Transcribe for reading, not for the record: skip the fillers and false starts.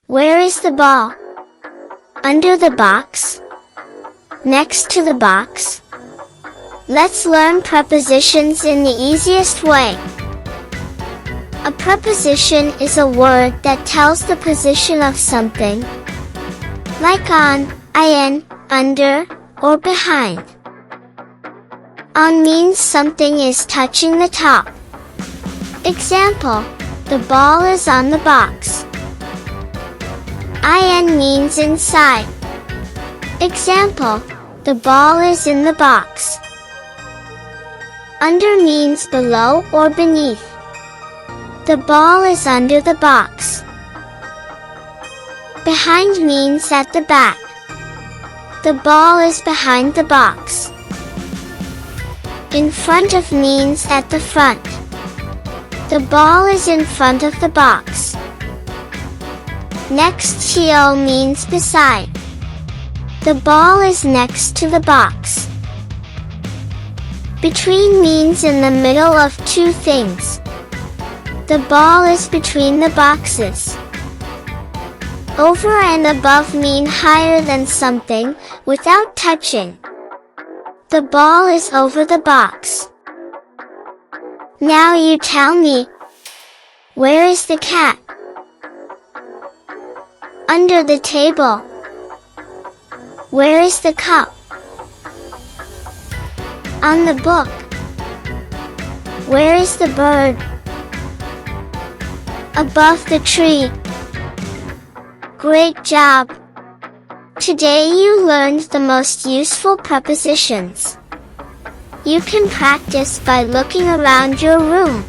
Where is the ball? Under the box? Next to the box? Let's learn prepositions in the easiest way. A preposition is a word that tells the position of something, like on, in, under, or behind. On means something is touching the top. Example, the ball is on the box. In means inside. Example, the ball is in the box. Under means below or beneath. The ball is under the box. Behind means at the back. The ball is behind the box. In front of means at the front. The ball is in front of the box. Next to means beside. The ball is next to the box. Between means in the middle of two things. The ball is between the boxes. Over and above mean higher than something, without touching. The ball is over the box. Now you tell me, where is the cat? Under the table. Where is the cup? On the book. Where is the bird? Above the tree. Great job! Today you learned the most useful prepositions. You can practice by looking around your room.